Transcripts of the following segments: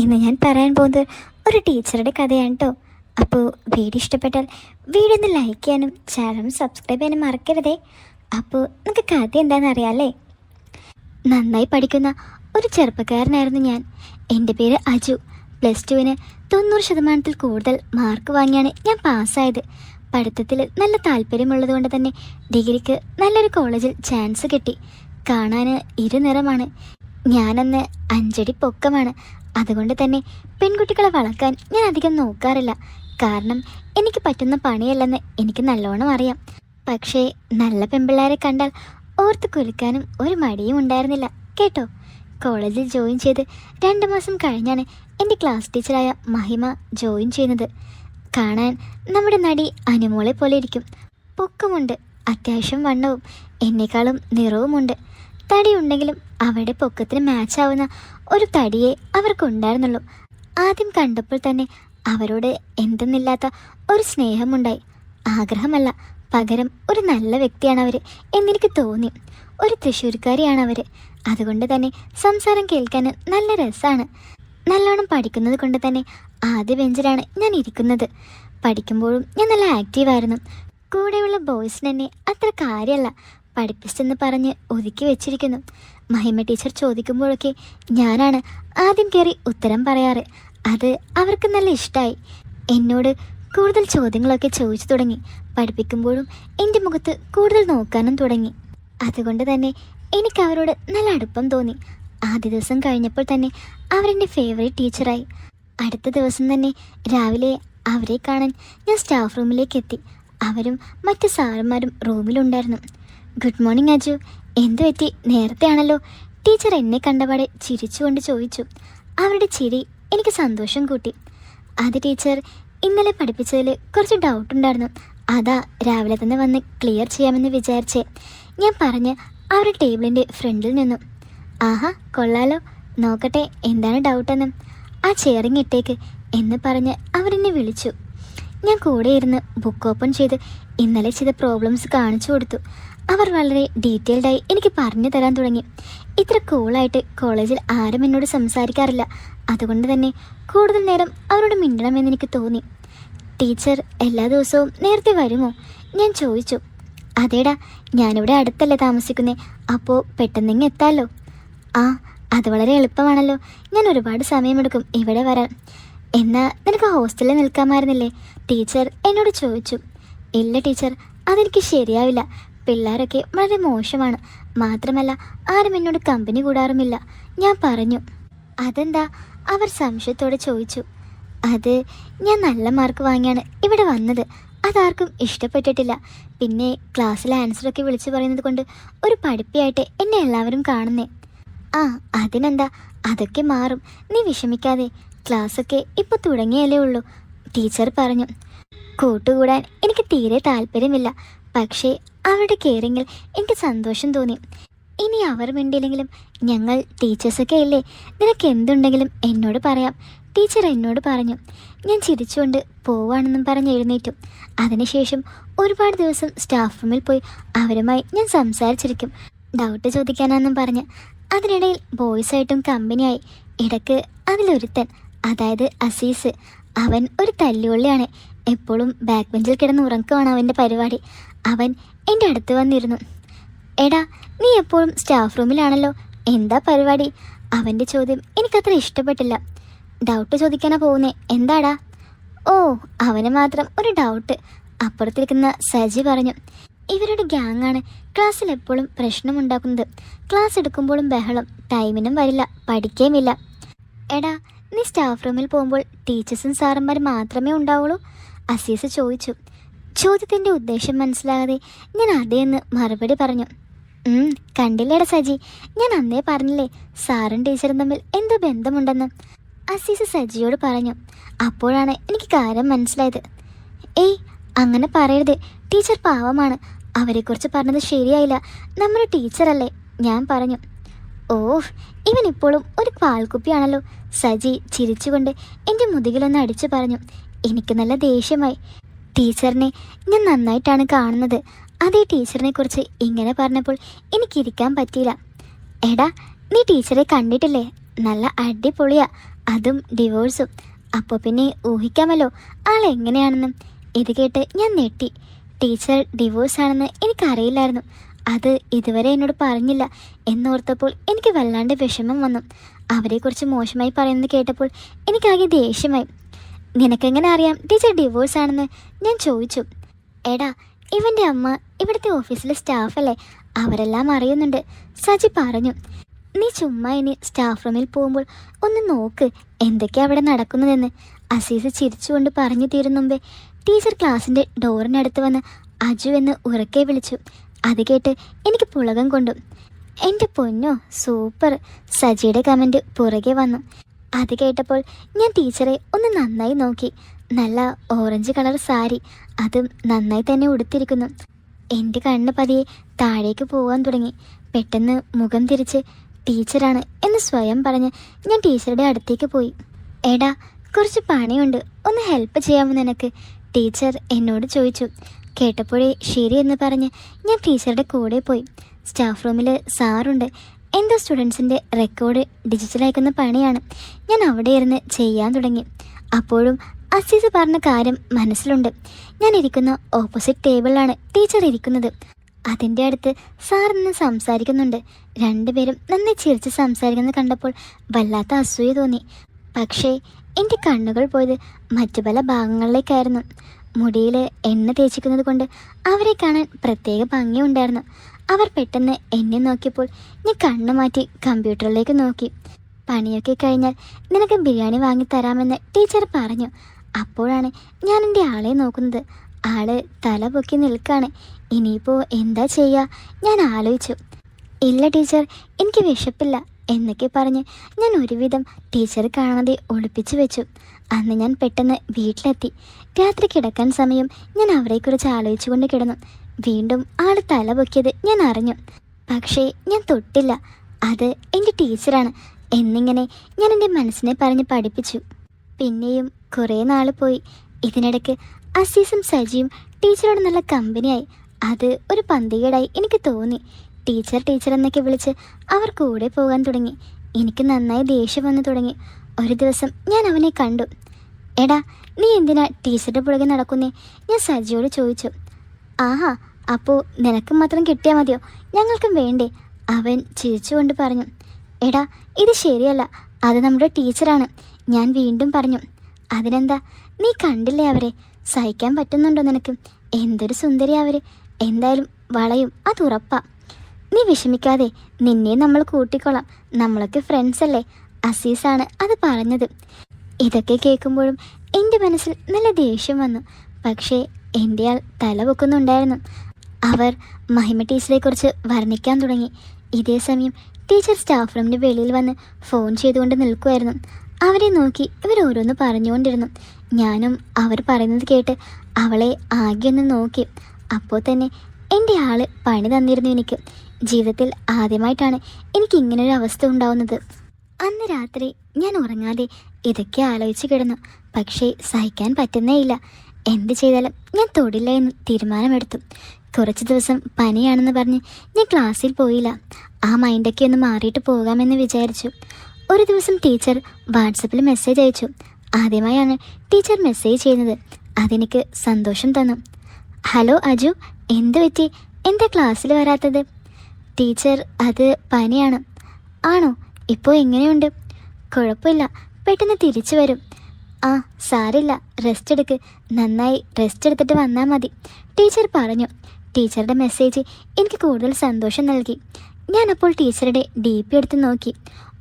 ഇന്ന് ഞാൻ പറയാൻ പോകുന്നത് ഒരു ടീച്ചറുടെ കഥയാണ് കേട്ടോ. അപ്പോൾ വീഡിയോ ഇഷ്ടപ്പെട്ടാൽ വീഡിയോ ഒന്ന് ലൈക്ക് ചെയ്യാനും ചാനൽ സബ്സ്ക്രൈബ് ചെയ്യാനും മറക്കരുതേ. അപ്പോൾ നമുക്ക് കഥ എന്താണെന്ന് അറിയാമല്ലേ. നന്നായി പഠിക്കുന്ന ഒരു ചെറുപ്പക്കാരനായിരുന്നു ഞാൻ. എൻ്റെ പേര് അജു. +2-ന് 90% കൂടുതൽ മാർക്ക് വാങ്ങിയാണ് ഞാൻ പാസ്സായത്. പഠിത്തത്തിൽ നല്ല താല്പര്യമുള്ളത് കൊണ്ട് തന്നെ ഡിഗ്രിക്ക് നല്ലൊരു കോളേജിൽ ചാൻസ് കിട്ടി. കാണാൻ ഇരുനിറമാണ്. ഞാനന്ന് 5 അടി പൊക്കമാണ്. അതുകൊണ്ട് തന്നെ പെൺകുട്ടികളെ വളർത്താൻ ഞാൻ അധികം നോക്കാറില്ല. കാരണം എനിക്ക് പറ്റുന്ന പണിയല്ലെന്ന് എനിക്ക് നല്ലോണം അറിയാം. പക്ഷേ നല്ല പെൺപിള്ളേരെ കണ്ടാൽ ഓർത്ത് കുലുക്കാനും ഒരു മടിയും ഉണ്ടായിരുന്നില്ല കേട്ടോ. കോളേജിൽ ജോയിൻ ചെയ്ത് 2 മാസം കഴിഞ്ഞാണ് എൻ്റെ ക്ലാസ് ടീച്ചറായ മഹിമ ജോയിൻ ചെയ്യുന്നത്. കാണാൻ നമ്മുടെ നടി അനുമോളെ പോലെ ഇരിക്കും. പൊക്കമുണ്ട്, അത്യാവശ്യം വണ്ണവും എന്നെക്കാളും നിറവുമുണ്ട്. തടിയുണ്ടെങ്കിലും അവരുടെ പൊക്കത്തിന് മാച്ചാവുന്ന ഒരു തടിയേ അവർക്കുണ്ടായിരുന്നുള്ളൂ. ആദ്യം കണ്ടപ്പോൾ തന്നെ അവരോട് എന്തെന്നില്ലാത്ത ഒരു സ്നേഹമുണ്ടായി. ആഗ്രഹമല്ല, പകരം ഒരു നല്ല വ്യക്തിയാണ് അവർ എന്നെനിക്ക് തോന്നി. ഒരു തൃശ്ശൂർക്കാരിയാണ് അവർ. അതുകൊണ്ട് തന്നെ സംസാരം കേൾക്കാൻ നല്ല രസമാണ്. നല്ലോണം പഠിക്കുന്നത് കൊണ്ട് തന്നെ ആദ്യ ബെഞ്ചിലാണ് ഞാൻ ഇരിക്കുന്നത്. പഠിക്കുമ്പോഴും ഞാൻ നല്ല ആക്റ്റീവായിരുന്നു. കൂടെയുള്ള ബോയ്സിന് എന്നെ അത്ര കാര്യമല്ല, പഠിപ്പിച്ചെന്ന് പറഞ്ഞ് ഒതുക്കി വെച്ചിരിക്കുന്നു. മഹിമ ടീച്ചർ ചോദിക്കുമ്പോഴൊക്കെ ഞാനാണ് ആദ്യം കയറി ഉത്തരം പറയാറ്. അത് അവർക്ക് നല്ല ഇഷ്ടമായി. എന്നോട് കൂടുതൽ ചോദ്യങ്ങളൊക്കെ ചോദിച്ചു തുടങ്ങി. പഠിപ്പിക്കുമ്പോഴും എൻ്റെ മുഖത്ത് കൂടുതൽ നോക്കാനും തുടങ്ങി. അതുകൊണ്ട് തന്നെ എനിക്ക് അവരോട് നല്ല അടുപ്പം തോന്നി. ആദ്യ ദിവസം കഴിഞ്ഞപ്പോൾ തന്നെ അവരെൻ്റെ ഫേവറേറ്റ് ടീച്ചറായി. അടുത്ത ദിവസം തന്നെ രാവിലെ അവരെ കാണാൻ ഞാൻ സ്റ്റാഫ് റൂമിലേക്ക് എത്തി. അവരും മറ്റ് സാറന്മാരും റൂമിലുണ്ടായിരുന്നു. ഗുഡ് മോർണിംഗ് അജു, എന്തു പറ്റി, നേരത്തെ ആണല്ലോ? ടീച്ചർ എന്നെ കണ്ടപാടെ ചിരിച്ചുകൊണ്ട് ചോദിച്ചു. അവരുടെ ചിരി എനിക്ക് സന്തോഷം കൂട്ടി. അത് ടീച്ചർ, ഇന്നലെ പഠിപ്പിച്ചതിൽ കുറച്ച് ഡൗട്ട് ഉണ്ടായിരുന്നു. അതാ രാവിലെ തന്നെ വന്ന് ക്ലിയർ ചെയ്യാമെന്ന് വിചാരിച്ചേ. ഞാൻ പറഞ്ഞ് അവരുടെ ടേബിളിൻ്റെ ഫ്രണ്ടിൽ നിന്നു. ആഹാ, കൊള്ളാലോ, നോക്കട്ടെ എന്താണ് ഡൗട്ടെന്ന്. ആ ചെയറിങ് ഇട്ടേക്ക് എന്ന് പറഞ്ഞ് അവരെന്നെ വിളിച്ചു. ഞാൻ കൂടെ ഇരുന്ന് ബുക്ക് ഓപ്പൺ ചെയ്ത് ഇന്നലെ ചെയ്ത പ്രോബ്ലംസ് കാണിച്ചു കൊടുത്തു. അവർ വളരെ ഡീറ്റെയിൽഡായി എനിക്ക് പറഞ്ഞു തരാൻ തുടങ്ങി. ഇത്ര കൂളായിട്ട് കോളേജിൽ ആരും എന്നോട് സംസാരിക്കാറില്ല. അതുകൊണ്ട് തന്നെ കൂടുതൽ നേരം അവരോട് മിണ്ടണമെന്ന് എനിക്ക് തോന്നി. ടീച്ചർ എല്ലാ ദിവസവും നേരത്തെ വരുമോ? ഞാൻ ചോദിച്ചു. അതേടാ, ഞാനിവിടെ അടുത്തല്ലേ താമസിക്കുന്നേ, അപ്പോൾ പെട്ടെന്നെങ്കിൽ എത്താമല്ലോ. ആ, അത് വളരെ എളുപ്പമാണല്ലോ. ഞാൻ ഒരുപാട് സമയമെടുക്കും ഇവിടെ വരാൻ. എന്നാൽ നിനക്ക് ഹോസ്റ്റലിൽ നിൽക്കാമായിരുന്നില്ലേ? ടീച്ചർ എന്നോട് ചോദിച്ചു. ഇല്ല ടീച്ചർ, അതെനിക്ക് ശരിയാവില്ല. പിള്ളേരൊക്കെ വളരെ മോശമാണ്. മാത്രമല്ല ആരും എന്നോട് കമ്പനി കൂടാറുമില്ല, ഞാൻ പറഞ്ഞു. അതെന്താ? അവർ സംശയത്തോടെ ചോദിച്ചു. അത് ഞാൻ നല്ല മാർക്ക് വാങ്ങിയാണ് ഇവിടെ വന്നത്. അതാർക്കും ഇഷ്ടപ്പെട്ടിട്ടില്ല. പിന്നെ ക്ലാസ്സിലെ ആൻസറൊക്കെ വിളിച്ചു പറയുന്നത് കൊണ്ട് ഒരു പഠിപ്പിയായിട്ട് എന്നെ എല്ലാവരും കാണുന്നേ. ആ, അതിനെന്താ, അതൊക്കെ മാറും, നീ വിഷമിക്കാതെ. ക്ലാസ്സൊക്കെ ഇപ്പോൾ തുടങ്ങിയല്ലേ ഉള്ളൂ, ടീച്ചർ പറഞ്ഞു. കൂട്ടുകൂടാൻ എനിക്ക് തീരെ താല്പര്യമില്ല. പക്ഷേ അവരുടെ കെയറിങ്ങിൽ എനിക്ക് സന്തോഷം തോന്നി. ഇനി അവർ മിണ്ടിയില്ലെങ്കിലും ഞങ്ങൾ ടീച്ചേഴ്സൊക്കെ ഇല്ലേ, നിനക്ക് എന്തുണ്ടെങ്കിലും എന്നോട് പറയാം, ടീച്ചർ എന്നോട് പറഞ്ഞു. ഞാൻ ചിരിച്ചുകൊണ്ട് പോവാണെന്നും പറഞ്ഞ് എഴുന്നേറ്റു. അതിനുശേഷം ഒരുപാട് ദിവസം സ്റ്റാഫ് റൂമിൽ പോയി അവരുമായി ഞാൻ സംസാരിച്ചിരിക്കും, ഡൗട്ട് ചോദിക്കാനാണെന്നും പറഞ്ഞ്. അതിനിടയിൽ ബോയ്സായിട്ടും കമ്പനിയായി. ഇടയ്ക്ക് അതിലൊരുത്തൻ, അതായത് അസീസ്, അവൻ ഒരു തല്ലുകൊള്ളിയാണ്. എപ്പോഴും ബാക്ക് ബെഞ്ചിൽ കിടന്ന് ഉറക്കമാണ് അവൻ്റെ പരിപാടി. അവൻ എൻ്റെ അടുത്ത് വന്നിരുന്നു. എടാ, നീ എപ്പോഴും സ്റ്റാഫ് റൂമിലാണല്ലോ, എന്താ പരിപാടി? അവൻ്റെ ചോദ്യം എനിക്കത്ര ഇഷ്ടപ്പെട്ടില്ല. ഡൗട്ട് ചോദിക്കാനാ പോകുന്നേ, എന്താടാ? ഓ, അവന് മാത്രം ഒരു ഡൗട്ട്, അപ്പുറത്തിരിക്കുന്ന സജി പറഞ്ഞു. ഇവരുടെ ഗ്യാങ്ങാണ് ക്ലാസ്സിൽ എപ്പോഴും പ്രശ്നമുണ്ടാക്കുന്നത്. ക്ലാസ് എടുക്കുമ്പോഴും ബഹളം, ടൈമിനും വരില്ല, പഠിക്കുകയുമില്ല. എടാ, നീ സ്റ്റാഫ് റൂമിൽ പോകുമ്പോൾ ടീച്ചേഴ്സും സാറന്മാരും മാത്രമേ ഉണ്ടാവുള്ളൂ? അസീസ് ചോദിച്ചു. ചോദ്യത്തിൻ്റെ ഉദ്ദേശം മനസ്സിലാകാതെ ഞാൻ അതേന്ന് മറുപടി പറഞ്ഞു. കണ്ടില്ലേടാ സജി, ഞാൻ അന്നേ പറഞ്ഞില്ലേ സാറും ടീച്ചറും തമ്മിൽ എന്തോ ബന്ധമുണ്ടെന്ന്, അസീസ് സജിയോട് പറഞ്ഞു. അപ്പോഴാണ് എനിക്ക് കാര്യം മനസ്സിലായത്. ഏയ്, അങ്ങനെ പറയരുത്, ടീച്ചർ പാവമാണ്, അവരെക്കുറിച്ച് പറഞ്ഞത് ശരിയായില്ല, നമ്മുടെ ടീച്ചറല്ലേ, ഞാൻ പറഞ്ഞു. ഓഹ്, ഇവനിപ്പോഴും ഒരു പാൽക്കുപ്പിയാണല്ലോ, സജി ചിരിച്ചുകൊണ്ട് എൻ്റെ മുതുകിലൊന്ന് അടിച്ചു പറഞ്ഞു. എനിക്ക് നല്ല ദേഷ്യമായി. ടീച്ചറിനെ ഞാൻ നന്നായിട്ടാണ് കാണുന്നത്. അതേ ടീച്ചറിനെ കുറിച്ച് ഇങ്ങനെ പറഞ്ഞപ്പോൾ എനിക്കിരിക്കാൻ പറ്റിയില്ല. എടാ, നീ ടീച്ചറെ കണ്ടിട്ടില്ലേ? നല്ല അടിപൊളിയാ, അതും ഡിവോഴ്സും. അപ്പോൾ പിന്നെ ഊഹിക്കാമല്ലോ ആൾ എങ്ങനെയാണെന്ന്. ഇത് കേട്ട് ഞാൻ ഞെട്ടി. ടീച്ചർ ഡിവോഴ്സാണെന്ന് എനിക്കറിയില്ലായിരുന്നു. അത് ഇതുവരെ എന്നോട് പറഞ്ഞില്ല എന്നോർത്തപ്പോൾ എനിക്ക് വല്ലാണ്ട് വിഷമം വന്നു. അവരെക്കുറിച്ച് മോശമായി പറയുന്നത് കേട്ടപ്പോൾ എനിക്കാകെ ദേഷ്യമായി. നിനക്കെങ്ങനെ അറിയാം ടീച്ചർ ഡിവോഴ്സാണെന്ന് ഞാൻ ചോദിച്ചു. എടാ, ഇവൻ്റെ അമ്മ ഇവിടുത്തെ ഓഫീസിലെ സ്റ്റാഫല്ലേ, അവരെല്ലാം അറിയുന്നുണ്ട്, സജി പറഞ്ഞു. നീ ചുമ്മാ ഇനി സ്റ്റാഫ് റൂമിൽ പോകുമ്പോൾ ഒന്ന് നോക്ക് എന്തൊക്കെയാ അവിടെ നടക്കുന്നതെന്ന് അസീസ് ചിരിച്ചുകൊണ്ട് പറഞ്ഞു തീരും മുമ്പേ ടീച്ചർ ക്ലാസ്സിൻ്റെ ഡോറിനടുത്ത് വന്ന് അജു എന്ന് ഉറക്കെ വിളിച്ചു. അത് കേട്ട് എനിക്ക് പുളകം കൊണ്ടു. എൻ്റെ പൊന്നോ സൂപ്പർ, സജിയുടെ കമൻറ്റ് പുറകെ വന്നു. അത് കേട്ടപ്പോൾ ഞാൻ ടീച്ചറെ ഒന്ന് നന്നായി നോക്കി. നല്ല ഓറഞ്ച് കളർ സാരി, അതും നന്നായി തന്നെ ഉടുത്തിരിക്കുന്നു. എൻ്റെ കണ്ണ് പതിയെ താഴേക്ക് പോകാൻ തുടങ്ങി. പെട്ടെന്ന് മുഖം തിരിച്ച് ടീച്ചറാണ് എന്ന് സ്വയം പറഞ്ഞ് ഞാൻ ടീച്ചറുടെ അടുത്തേക്ക് പോയി. എടാ, കുറച്ച് പണിയുണ്ട്, ഒന്ന് ഹെൽപ്പ് ചെയ്യാമോ നിനക്ക്, ടീച്ചർ എന്നോട് ചോദിച്ചു. കേട്ടപ്പോഴേ ശരി എന്ന് പറഞ്ഞ് ഞാൻ ടീച്ചറുടെ കൂടെ പോയി. സ്റ്റാഫ് റൂമിൽ സാറുണ്ട്. എന്തോ സ്റ്റുഡൻസിൻ്റെ റെക്കോർഡ് ഡിജിറ്റൽ അയക്കുന്ന പണിയാണ്. ഞാൻ അവിടെ ഇരുന്ന് ചെയ്യാൻ തുടങ്ങി. അപ്പോഴും അസീസ് പറഞ്ഞ കാര്യം മനസ്സിലുണ്ട്. ഞാൻ ഇരിക്കുന്ന ഓപ്പോസിറ്റ് ടേബിളിലാണ് ടീച്ചർ ഇരിക്കുന്നത്. അതിൻ്റെ അടുത്ത് സാർ നിന്ന് സംസാരിക്കുന്നുണ്ട്. രണ്ടുപേരും നന്നായി ചിരിച്ച് സംസാരിക്കുന്നത് കണ്ടപ്പോൾ വല്ലാത്ത അസൂയ തോന്നി. പക്ഷേ എൻ്റെ കണ്ണുകൾ പോയത് മറ്റു പല ഭാഗങ്ങളിലേക്കായിരുന്നു. മുടിയിൽ എണ്ണ തേച്ചിക്കുന്നത് കൊണ്ട് അവരെ കാണാൻ പ്രത്യേക ഭംഗിയുണ്ടായിരുന്നു. അവർ പെട്ടെന്ന് എന്നെ നോക്കിയപ്പോൾ ഞാൻ കണ്ണു മാറ്റി കമ്പ്യൂട്ടറിലേക്ക് നോക്കി. പണിയൊക്കെ കഴിഞ്ഞാൽ നിനക്ക് ബിരിയാണി വാങ്ങിത്തരാമെന്ന് ടീച്ചർ പറഞ്ഞു. അപ്പോഴാണ് ഞാൻ എൻ്റെ ആളെ നോക്കുന്നത്. ആള് തല പൊക്കി നിൽക്കാണ്. ഇനിയിപ്പോൾ എന്താ ചെയ്യുക ഞാൻ ആലോചിച്ചു. ഇല്ല ടീച്ചർ, എനിക്ക് വിശപ്പില്ല എന്നൊക്കെ പറഞ്ഞ് ഞാൻ ഒരുവിധം ടീച്ചർ കാണാതെ ഒളിപ്പിച്ചു വെച്ചു. അന്ന് ഞാൻ പെട്ടെന്ന് വീട്ടിലെത്തി. രാത്രി കിടക്കാൻ സമയം ഞാൻ അവരെക്കുറിച്ച് ആലോചിച്ചുകൊണ്ട് കിടന്നു. വീണ്ടും ആൾ തല പൊക്കിയത് ഞാൻ അറിഞ്ഞു. പക്ഷേ ഞാൻ തൊട്ടില്ല. അത് എൻ്റെ ടീച്ചറാണ് എന്നിങ്ങനെ ഞാൻ എൻ്റെ മനസ്സിനെ പറഞ്ഞ് പഠിപ്പിച്ചു. പിന്നെയും കുറേ നാൾ പോയി. ഇതിനിടയ്ക്ക് അസീസും സജിയും ടീച്ചറോട് നല്ല കമ്പനിയായി. അത് ഒരു പന്തികേടായി എനിക്ക് തോന്നി. ടീച്ചർ ടീച്ചർ എന്നൊക്കെ വിളിച്ച് അവർ കൂടെ പോകാൻ തുടങ്ങി. എനിക്ക് നന്നായി ദേഷ്യം വന്നു തുടങ്ങി. ഒരു ദിവസം ഞാൻ അവനെ കണ്ടു. എടാ, നീ എന്തിനാ ടീച്ചറുടെ പുറകെ നടക്കുന്നേ, ഞാൻ സജിയോട് ചോദിച്ചു. ആഹാ, അപ്പോൾ നിനക്ക് മാത്രം കിട്ടിയാൽ മതിയോ, ഞങ്ങൾക്കും വേണ്ടേ, അവൻ ചിരിച്ചുകൊണ്ട് പറഞ്ഞു. എടാ, ഇത് ശരിയല്ല, അത് നമ്മുടെ ടീച്ചറാണ്, ഞാൻ വീണ്ടും പറഞ്ഞു. അതിനെന്താ, നീ കണ്ടില്ലേ അവരെ, സഹിക്കാൻ പറ്റുന്നുണ്ടോ നിനക്ക്, എന്തൊരു സുന്ദരി അവർ, എന്തായാലും വളയും, അത് ഉറപ്പാ. നീ വിഷമിക്കാതെ, നിന്നെ നമ്മൾ കൂട്ടിക്കൊള്ളാം, നമ്മളൊക്കെ ഫ്രണ്ട്സ് അല്ലേ, അസീസാണ് അത് പറഞ്ഞത്. ഇതൊക്കെ കേൾക്കുമ്പോഴും എൻ്റെ മനസ്സിൽ നല്ല ദേഷ്യം വന്നു. പക്ഷേ എൻ്റെ ആൾ തല പൊക്കുന്നുണ്ടായിരുന്നു. അവർ മഹിമ ടീച്ചറെക്കുറിച്ച് വർണ്ണിക്കാൻ തുടങ്ങി. ഇതേ സമയം ടീച്ചർ സ്റ്റാഫ് റൂമിൻ്റെ വെളിയിൽ വന്ന് ഫോൺ ചെയ്തുകൊണ്ട് നിൽക്കുമായിരുന്നു. അവരെ നോക്കി ഇവർ ഓരോന്ന് പറഞ്ഞുകൊണ്ടിരുന്നു. ഞാനും അവർ പറയുന്നത് കേട്ട് അവളെ ആകെ ഒന്ന് നോക്കി. അപ്പോൾ തന്നെ എൻ്റെ ആൾ പണി തന്നിരുന്നു എനിക്ക്. ജീവിതത്തിൽ ആദ്യമായിട്ടാണ് എനിക്ക് ഇങ്ങനൊരു അവസ്ഥ ഉണ്ടാവുന്നത്. അന്ന് രാത്രി ഞാൻ ഉറങ്ങാതെ ഇതൊക്കെ ആലോചിച്ച് കിടന്നു. പക്ഷേ സഹിക്കാൻ പറ്റുന്നേയില്ല. എന്ത് ചെയ്താലും ഞാൻ തൊടില്ല എന്ന് തീരുമാനമെടുത്തു. കുറച്ച് ദിവസം പനിയാണെന്ന് പറഞ്ഞ് ഞാൻ ക്ലാസ്സിൽ പോയില്ല. ആ മൈൻഡൊക്കെ ഒന്ന് മാറിയിട്ട് പോകാമെന്ന് വിചാരിച്ചു. ഒരു ദിവസം ടീച്ചർ വാട്സപ്പിൽ മെസ്സേജ് അയച്ചു. ആദ്യമായാണ് ടീച്ചർ മെസ്സേജ് ചെയ്യുന്നത്. അതെനിക്ക് സന്തോഷം തന്നു. ഹലോ അജു, എന്ത് പറ്റി, എന്താ ക്ലാസ്സിൽ വരാത്തത്? ടീച്ചർ, അത് പനിയാണ്. ആണോ, ഇപ്പോൾ എങ്ങനെയുണ്ട്? കുഴപ്പമില്ല, പെട്ടെന്ന് തിരിച്ചു വരും. ആ സാരില്ല, റെസ്റ്റ് എടുക്ക്, നന്നായി റെസ്റ്റ് എടുത്തിട്ട് വന്നാൽ മതി, ടീച്ചർ പറഞ്ഞു. ടീച്ചറുടെ മെസ്സേജ് എനിക്ക് കൂടുതൽ സന്തോഷം നൽകി. ഞാനപ്പോൾ ടീച്ചറുടെ DP എടുത്ത് നോക്കി.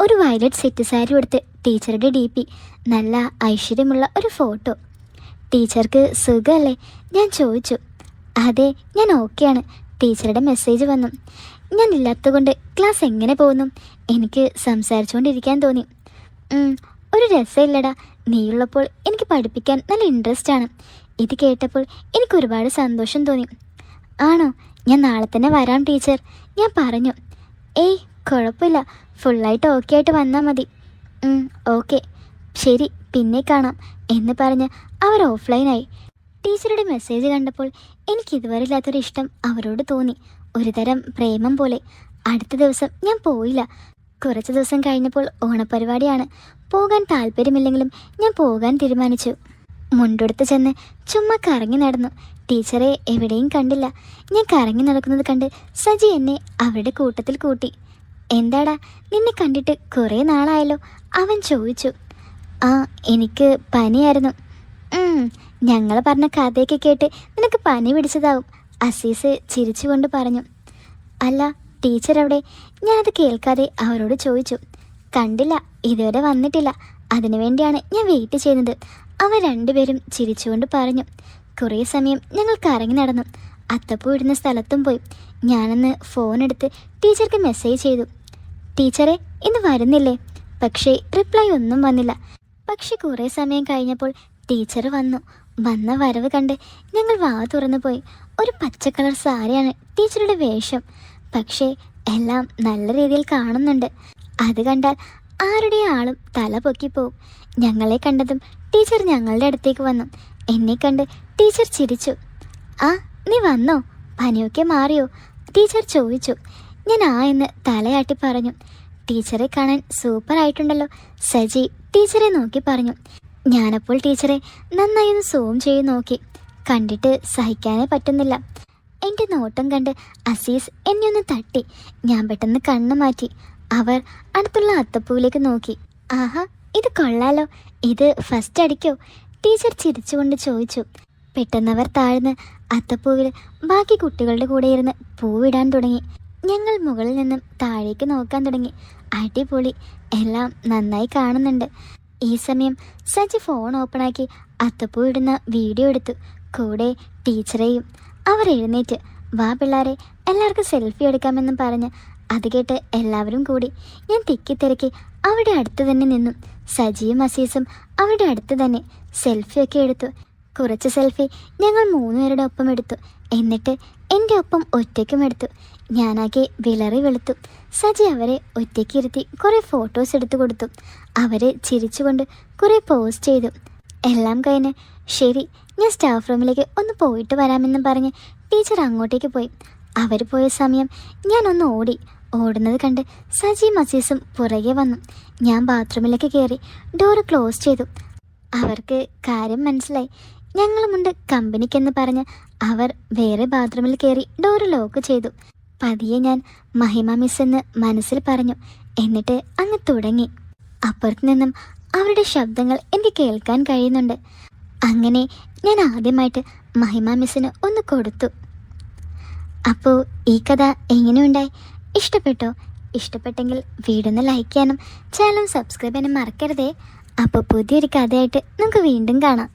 ഒരു വയലറ്റ് സെറ്റ് സാരി എടുത്ത് ടീച്ചറുടെ DP, നല്ല ഐശ്വര്യമുള്ള ഒരു ഫോട്ടോ. ടീച്ചർക്ക് സുഖമല്ലേ, ഞാൻ ചോദിച്ചു. അതെ, ഞാൻ ഓക്കെയാണ്. ടീച്ചറുടെ മെസ്സേജ് വന്നു. ഞാൻ ഇല്ലാത്തതുകൊണ്ട് ക്ലാസ് എങ്ങനെ പോകുന്നു? എനിക്ക് സംസാരിച്ചുകൊണ്ടിരിക്കാൻ തോന്നി. ഒരു രസമില്ലടാ, നീയുള്ളപ്പോൾ എനിക്ക് പഠിപ്പിക്കാൻ നല്ല ഇൻട്രസ്റ്റ് ആണ്. ഇത് കേട്ടപ്പോൾ എനിക്ക് ഒരുപാട് സന്തോഷം തോന്നി. ആണോ, ഞാൻ നാളെ തന്നെ വരാം ടീച്ചർ, ഞാൻ പറഞ്ഞു. ഏയ് കുഴപ്പമില്ല, ഫുള്ളായിട്ട് ഓക്കെ ആയിട്ട് വന്നാൽ മതി. ഓക്കെ ശരി, പിന്നെ കാണാം എന്ന് പറഞ്ഞ് അവർ ഓഫ്ലൈനായി. ടീച്ചറുടെ മെസ്സേജ് കണ്ടപ്പോൾ എനിക്കിതുവരെ ഇല്ലാത്തൊരു ഇഷ്ടം അവരോട് തോന്നി. ഒരുതരം പ്രേമം പോലെ. അടുത്ത ദിവസം ഞാൻ പോയില്ല. കുറച്ച് ദിവസം കഴിഞ്ഞപ്പോൾ ഓണപ്പരിപാടിയാണ്. പോകാൻ താല്പര്യമില്ലെങ്കിലും ഞാൻ പോകാൻ തീരുമാനിച്ചു. മുണ്ടെടുത്ത് ചെന്ന് ചുമ്മാ കറങ്ങി നടന്നു. ടീച്ചറെ എവിടെയും കണ്ടില്ല. ഞാൻ കറങ്ങി നടക്കുന്നത് കണ്ട് സജി എന്നെ അവരുടെ കൂട്ടത്തിൽ കൂട്ടി. എന്താടാ, നിന്നെ കണ്ടിട്ട് കുറേ നാളായല്ലോ, അവൻ ചോദിച്ചു. ആ, എനിക്ക് പനിയായിരുന്നു. ഞങ്ങൾ പറഞ്ഞ കഥയൊക്കെ കേട്ട് നിനക്ക് പനി പിടിച്ചതാവും, അസീസ് ചിരിച്ചുകൊണ്ട് പറഞ്ഞു. അല്ല, ടീച്ചർ എവിടെ? ഞാനത് കേൾക്കാതെ അവരോട് ചോദിച്ചു. കണ്ടില്ല, ഇതുവരെ വന്നിട്ടില്ല, അതിനുവേണ്ടിയാണ് ഞാൻ വെയിറ്റ് ചെയ്യുന്നത്, അവർ രണ്ടുപേരും ചിരിച്ചുകൊണ്ട് പറഞ്ഞു. കുറേ സമയം ഞങ്ങൾ കറങ്ങി നടന്നു. അത്തപ്പൂ ഇടുന്ന സ്ഥലത്തും പോയി. ഞാനന്ന് ഫോണെടുത്ത് ടീച്ചർക്ക് മെസ്സേജ് ചെയ്തു. ടീച്ചറെ, ഇന്ന് വരുന്നില്ലേ? പക്ഷേ റിപ്ലൈ ഒന്നും വന്നില്ല. പക്ഷെ കുറേ സമയം കഴിഞ്ഞപ്പോൾ ടീച്ചർ വന്നു. വന്ന വരവ് കണ്ട് ഞങ്ങൾ വാ തുറന്നു പോയി. ഒരു പച്ച കളർ സാരിയാണ് ടീച്ചറുടെ വേഷം. പക്ഷേ എല്ലാം നല്ല രീതിയിൽ കാണുന്നുണ്ട്. അത് കണ്ടാൽ ആരുടെ ആളും തല പൊക്കിപ്പോവും. ഞങ്ങളെ കണ്ടതും ടീച്ചർ ഞങ്ങളുടെ അടുത്തേക്ക് വന്നു. എന്നെ കണ്ട് ടീച്ചർ ചിരിച്ചു. ആ, നീ വന്നോ? പനിയൊക്കെ മാറിയോ? ടീച്ചർ ചോദിച്ചു. ഞാൻ ആ എന്ന് തലയാട്ടി പറഞ്ഞു. ടീച്ചറെ കാണാൻ സൂപ്പറായിട്ടുണ്ടല്ലോ, സജി ടീച്ചറെ നോക്കി പറഞ്ഞു. ഞാനപ്പോൾ ടീച്ചറെ നന്നായി ഒന്ന് സൂം ചെയ്ത് നോക്കി. കണ്ടിട്ട് സഹിക്കാനേ പറ്റുന്നില്ല. എൻ്റെ നോട്ടം കണ്ട് അസീസ് എന്നെ ഒന്ന് തട്ടി. ഞാൻ പെട്ടെന്ന് കണ്ണു മാറ്റി. അവർ അടുത്തുള്ള അത്തപ്പൂവിലേക്ക് നോക്കി. ആഹാ, ഇത് കൊള്ളാലോ, ഇത് ഫസ്റ്റ് അടിക്കോ? ടീച്ചർ ചിരിച്ചുകൊണ്ട് ചോദിച്ചു. പെട്ടെന്നവർ താഴ്ന്ന് അത്തപ്പൂവിൽ ബാക്കി കുട്ടികളുടെ കൂടെ ഇരുന്ന് പൂവിടാൻ തുടങ്ങി. ഞങ്ങൾ മുകളിൽ നിന്നും താഴേക്ക് നോക്കാൻ തുടങ്ങി. അടിപൊളി, എല്ലാം നന്നായി കാണുന്നുണ്ട്. ഈ സമയം സജി ഫോൺ ഓപ്പണാക്കി അത്തപ്പൂ ഇടുന്ന വീഡിയോ എടുത്തു. കൂടെ ടീച്ചറെയും. അവർ എഴുന്നേറ്റ്, വാ പിള്ളേരെ, എല്ലാവർക്കും സെൽഫി എടുക്കാമെന്നും പറഞ്ഞ് അത് കേട്ട് എല്ലാവരും കൂടി. ഞാൻ തിക്കിത്തിരക്കി അവിടെ അടുത്ത് തന്നെ നിന്നു. സജിയും അസീസും അവിടെ അടുത്ത് തന്നെ സെൽഫിയൊക്കെ എടുത്തു. കുറച്ച് സെൽഫി ഞങ്ങൾ 3 പേരുടെ ഒപ്പം എടുത്തു. എന്നിട്ട് എൻ്റെ ഒപ്പം ഒറ്റയ്ക്കും എടുത്തു. ഞാനാകെ വിളറി വെളുത്തു. സജി അവരെ ഒറ്റയ്ക്ക് ഇരുത്തി കുറേ ഫോട്ടോസ് എടുത്തു കൊടുത്തു. അവർ ചിരിച്ചുകൊണ്ട് കുറേ പോസ്റ്റ് ചെയ്തു. എല്ലാം കഴിഞ്ഞ് ശരി, ഞാൻ സ്റ്റാഫ് റൂമിലേക്ക് ഒന്ന് പോയിട്ട് വരാമെന്നും പറഞ്ഞ് ടീച്ചർ അങ്ങോട്ടേക്ക് പോയി. അവർ പോയ സമയം ഞാനൊന്ന് ഓടി. ഓടുന്നത് കണ്ട് സജിയും അസീസും പുറകെ വന്നു. ഞാൻ ബാത്റൂമിലേക്ക് കയറി ഡോറ് ക്ലോസ് ചെയ്തു. അവർക്ക് കാര്യം മനസ്സിലായി. ഞങ്ങളുമുണ്ട് കമ്പനിക്കെന്ന് പറഞ്ഞ് അവർ വേറെ ബാത്റൂമിൽ കയറി ഡോറ് ലോക്ക് ചെയ്തു. പതിയെ ഞാൻ മഹിമ മിസ് എന്ന് മനസ്സിൽ പറഞ്ഞു. എന്നിട്ട് അങ്ങ് തുടങ്ങി. അപ്പുറത്ത് നിന്നും അവരുടെ ശബ്ദങ്ങൾ എനിക്ക് കേൾക്കാൻ കഴിയുന്നുണ്ട്. അങ്ങനെ ഞാൻ ആദ്യമായിട്ട് മഹിമ മിസ്സിന് ഒന്ന് കൊടുത്തു. അപ്പോൾ ഈ കഥ എങ്ങനെയുണ്ടായി? ഇഷ്ടപ്പെട്ടോ? ഇഷ്ടപ്പെട്ടെങ്കിൽ വീഡിയോ ലൈക്ക് ചെയ്യാനും ചാനൽ സബ്സ്ക്രൈബ് ചെയ്യാനും മറക്കരുതേ. അപ്പോൾ പുതിയൊരു കഥയായിട്ട് നമുക്ക് വീണ്ടും കാണാം.